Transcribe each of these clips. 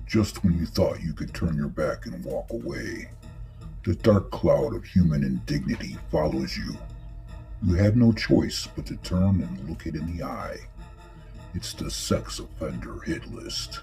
Just when you thought you could turn your back and walk away, the dark cloud of human indignity follows you. You have no choice but to turn and look it in the eye. It's the sex offender hit list.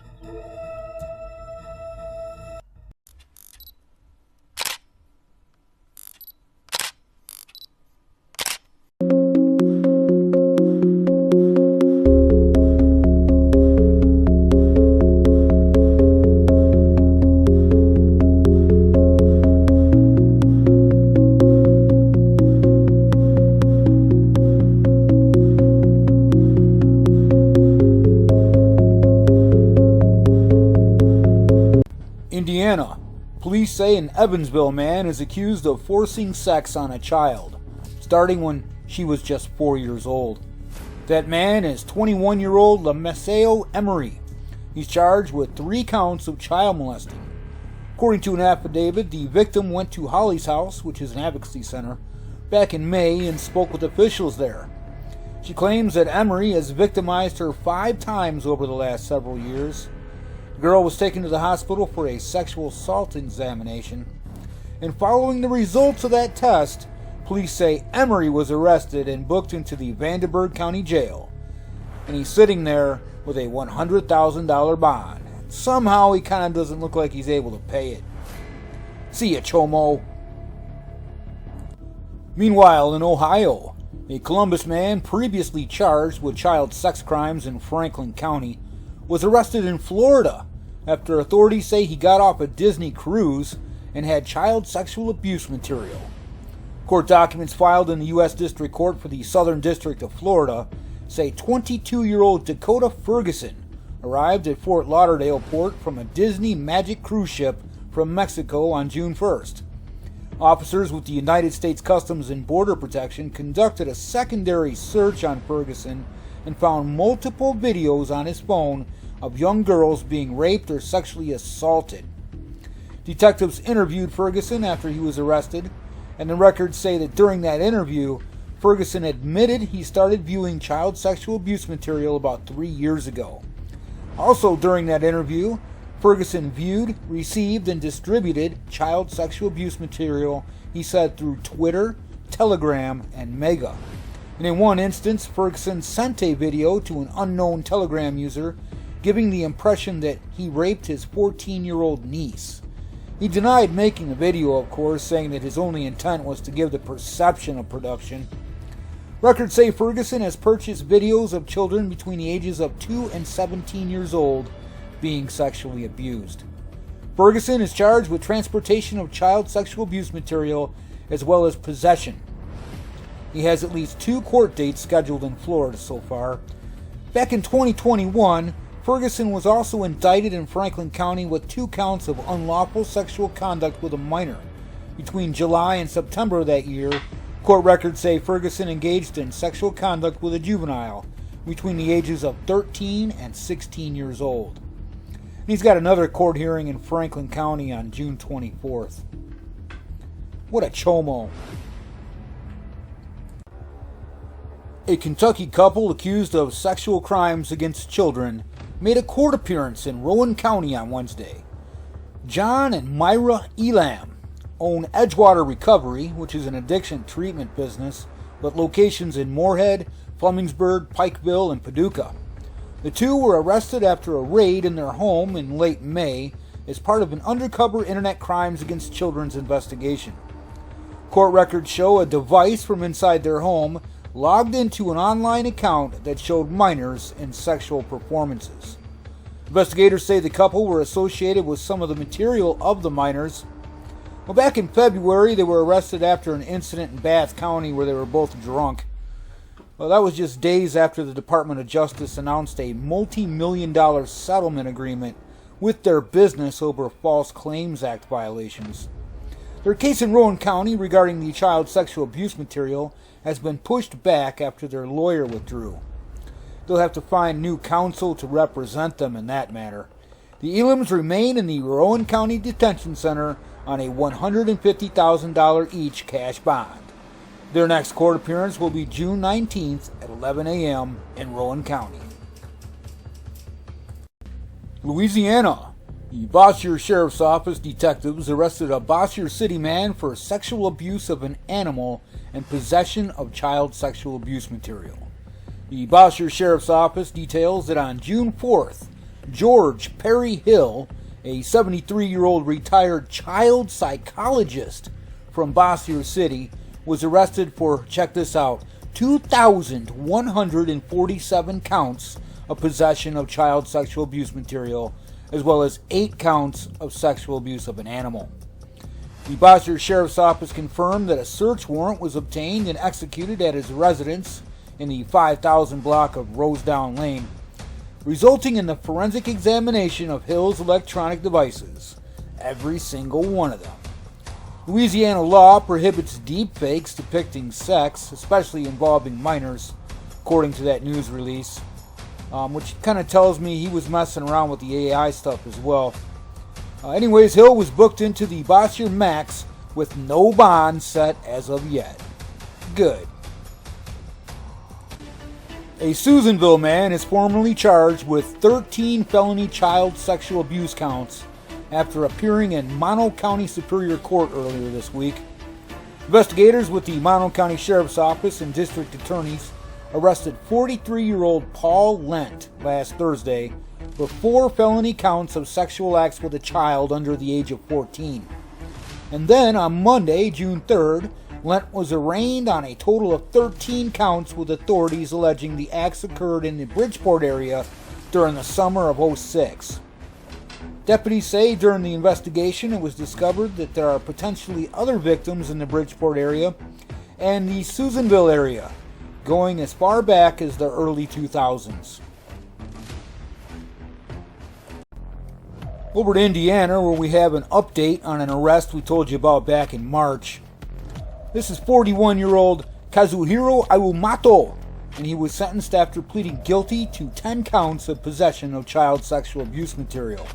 Indiana. Police say an Evansville man is accused of forcing sex on a child, starting when she was just 4 years old. That man is 21-year-old Lameseo Emery. He's charged with 3 counts of child molesting. According to an affidavit, the victim went to Holly's house, which is an advocacy center, back in May and spoke with officials there. She claims that Emery has victimized her 5 times over the last several years. The girl was taken to the hospital for a sexual assault examination, and following the results of that test, police say Emery was arrested and booked into the Vanderburgh County Jail, and he's sitting there with a $100,000 bond. Somehow he kind of doesn't look like he's able to pay it. See ya, Chomo. Meanwhile, in Ohio, a Columbus man previously charged with child sex crimes in Franklin County was arrested in Florida after authorities say he got off a Disney cruise and had child sexual abuse material. Court documents filed in the U.S. District Court for the Southern District of Florida say 22-year-old Dakota Ferguson arrived at Fort Lauderdale Port from a Disney Magic cruise ship from Mexico on June 1st. Officers with the United States Customs and Border Protection conducted a secondary search on Ferguson and found multiple videos on his phone of young girls being raped or sexually assaulted. Detectives interviewed Ferguson after he was arrested, and the records say that during that interview, Ferguson admitted he started viewing child sexual abuse material about 3 years ago. Also during that interview, Ferguson viewed, received, and distributed child sexual abuse material, he said, through Twitter, Telegram, and Mega. And in one instance, Ferguson sent a video to an unknown Telegram user, giving the impression that he raped his 14-year-old niece. He denied making the video, of course, saying that his only intent was to give the perception of production. Records say Ferguson has purchased videos of children between the ages of 2 and 17 years old being sexually abused. Ferguson is charged with transportation of child sexual abuse material as well as possession. He has at least 2 court dates scheduled in Florida so far. Back in 2021, Ferguson was also indicted in Franklin County with 2 counts of unlawful sexual conduct with a minor. Between July and September of that year, court records say Ferguson engaged in sexual conduct with a juvenile between the ages of 13 and 16 years old. And he's got another court hearing in Franklin County on June 24th. What a chomo. A Kentucky couple accused of sexual crimes against children made a court appearance in Rowan County on Wednesday. John and Myra Elam own Edgewater Recovery, which is an addiction treatment business, with locations in Moorhead, Flemingsburg, Pikeville, and Paducah. The two were arrested after a raid in their home in late May as part of an undercover internet crimes against children's investigation. Court records show a device from inside their home logged into an online account that showed minors in sexual performances. Investigators say the couple were associated with some of the material of the minors. Well, back in February, they were arrested after an incident in Bath County where they were both drunk. Well, that was just days after the Department of Justice announced a multi-million-dollar settlement agreement with their business over False Claims Act violations. Their case in Rowan County regarding the child sexual abuse material has been pushed back after their lawyer withdrew. They'll have to find new counsel to represent them in that matter. The Elams remain in the Rowan County Detention Center on a $150,000 each cash bond. Their next court appearance will be June 19th at 11 a.m. in Rowan County. Louisiana. The Bossier Sheriff's Office detectives arrested a Bossier City man for sexual abuse of an animal and possession of child sexual abuse material. The Bossier Sheriff's Office details that on June 4th, George Perry Hill, a 73-year-old retired child psychologist from Bossier City, was arrested for, check this out, 2,147 counts of possession of child sexual abuse material, as well as 8 counts of sexual abuse of an animal. The Bossier Sheriff's Office confirmed that a search warrant was obtained and executed at his residence in the 5,000 block of Rosedown Lane, resulting in the forensic examination of Hill's electronic devices, every single one of them. Louisiana law prohibits deepfakes depicting sex, especially involving minors, according to that news release, which kind of tells me he was messing around with the AI stuff as well. Anyways, Hill was booked into the Bossier Max with no bond set as of yet. Good. A Susanville man is formally charged with 13 felony child sexual abuse counts after appearing in Mono County Superior Court earlier this week. Investigators with the Mono County Sheriff's Office and district attorneys arrested 43-year-old Paul Lent last Thursday for 4 felony counts of sexual acts with a child under the age of 14. And then on Monday, June 3rd, Lent was arraigned on a total of 13 counts, with authorities alleging the acts occurred in the Bridgeport area during the summer of '06. Deputies say during the investigation it was discovered that there are potentially other victims in the Bridgeport area and the Susanville area, going as far back as the early 2000s. Over to Indiana, where we have an update on an arrest we told you about back in March. This is 41-year-old Kazuhiro Iwamato, and he was sentenced after pleading guilty to 10 counts of possession of child sexual abuse material.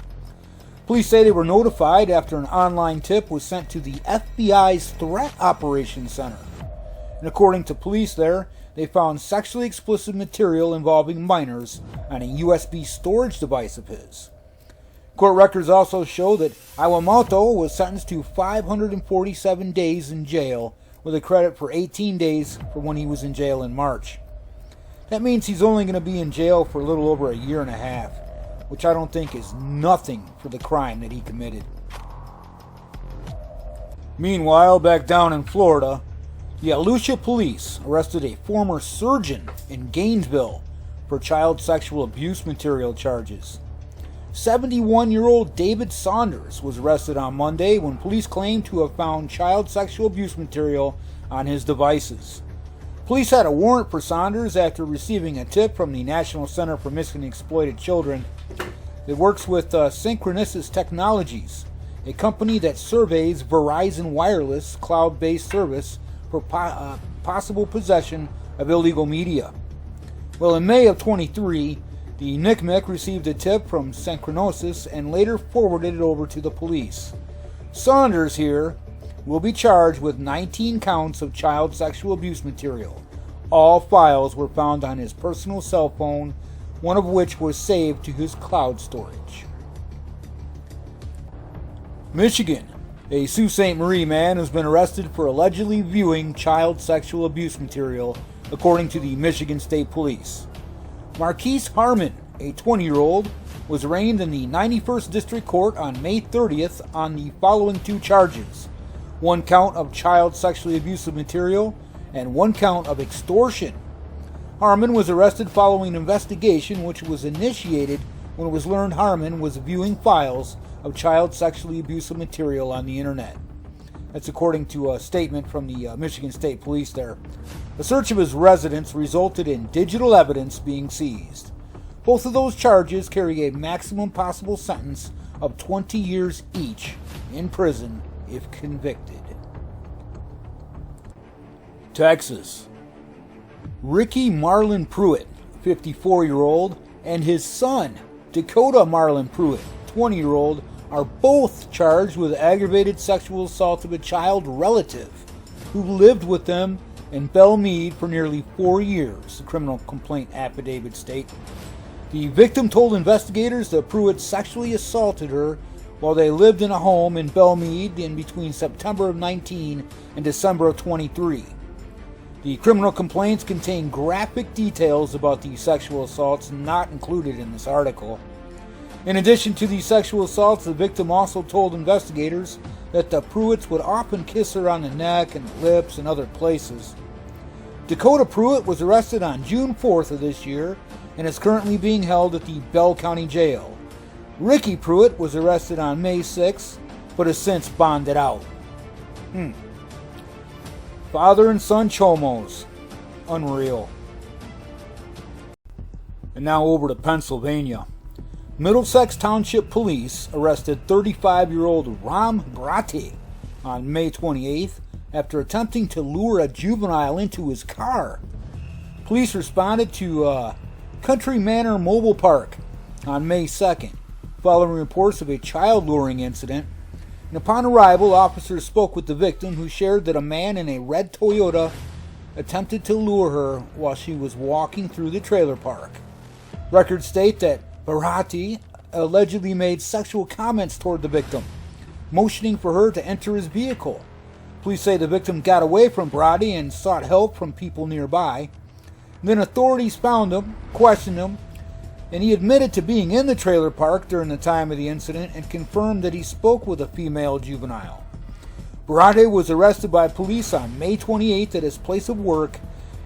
Police say they were notified after an online tip was sent to the FBI's Threat Operations Center. And according to police there, they found sexually explicit material involving minors on a USB storage device of his. Court records also show that Iwamato was sentenced to 547 days in jail, with a credit for 18 days for when he was in jail in March. That means he's only going to be in jail for a little over a year and a half, which I don't think is nothing for the crime that he committed. Meanwhile, back down in Florida, the Lucia police arrested a former surgeon in Gainesville for child sexual abuse material charges. 71-year-old David Saunders was arrested on Monday when police claimed to have found child sexual abuse material on his devices. Police had a warrant for Saunders after receiving a tip from the National Center for Missing and Exploited Children that works with Synchronisys Technologies, a company that surveys Verizon Wireless cloud-based service for possible possession of illegal media. Well, in May of 23, the NCMEC received a tip from Synchronisys and later forwarded it over to the police. Saunders here will be charged with 19 counts of child sexual abuse material. All files were found on his personal cell phone, one of which was saved to his cloud storage. Michigan. A Sault Ste. Marie man has been arrested for allegedly viewing child sexual abuse material, according to the Michigan State Police. Marquise Harmon, a 20-year-old, was arraigned in the 91st District Court on May 30th on the following 2 charges: 1 count of child sexually abusive material and 1 count of extortion. Harmon was arrested following an investigation which was initiated when it was learned Harmon was viewing files of child sexually abusive material on the internet. That's according to a statement from the Michigan State Police there. A search of his residence resulted in digital evidence being seized. Both of those charges carry a maximum possible sentence of 20 years each in prison if convicted. Texas. Ricky Marlon Pruitt, 54-year-old, and his son, Dakota Marlon Pruitt, 20-year-old, are both charged with aggravated sexual assault of a child relative who lived with them in Belle Meade for nearly 4 years, the criminal complaint affidavit state. The victim told investigators that Pruitt sexually assaulted her while they lived in a home in Belmead in between September of 19 and December of 23. The criminal complaints contain graphic details about the sexual assaults not included in this article. In addition to the sexual assaults, the victim also told investigators that the Pruitts would often kiss her on the neck and lips and other places. Dakota Pruitt was arrested on June 4th of this year and is currently being held at the Bell County Jail. Ricky Pruitt was arrested on May 6th, but has since bonded out. Father and son chomos. Unreal. And now over to Pennsylvania. Middlesex Township Police arrested 35-year-old Ram Brate on May 28th after attempting to lure a juvenile into his car. Police responded to Country Manor Mobile Park on May 2nd, following reports of a child luring incident. And upon arrival, officers spoke with the victim, who shared that a man in a red Toyota attempted to lure her while she was walking through the trailer park. Records state that Bharati allegedly made sexual comments toward the victim, motioning for her to enter his vehicle. Police say the victim got away from Bharati and sought help from people nearby. Then authorities found him, questioned him, and he admitted to being in the trailer park during the time of the incident and confirmed that he spoke with a female juvenile. Bharati was arrested by police on May 28th at his place of work,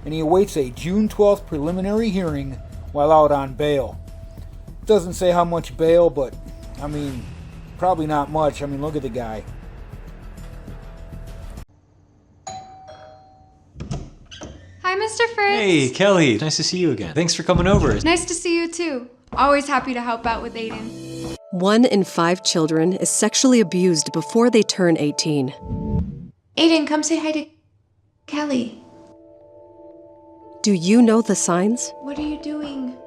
and he awaits a June 12th preliminary hearing while out on bail. It doesn't say how much bail, but, probably not much. Look at the guy. Hi, Mr. Fritz. Hey, Kelly. Nice to see you again. Thanks for coming over. Nice to see you too. Always happy to help out with Aiden. 1 in 5 children is sexually abused before they turn 18. Aiden, come say hi to Kelly. Do you know the signs? What are you doing?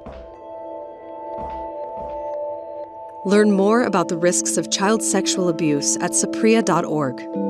Learn more about the risks of child sexual abuse at sapria.org.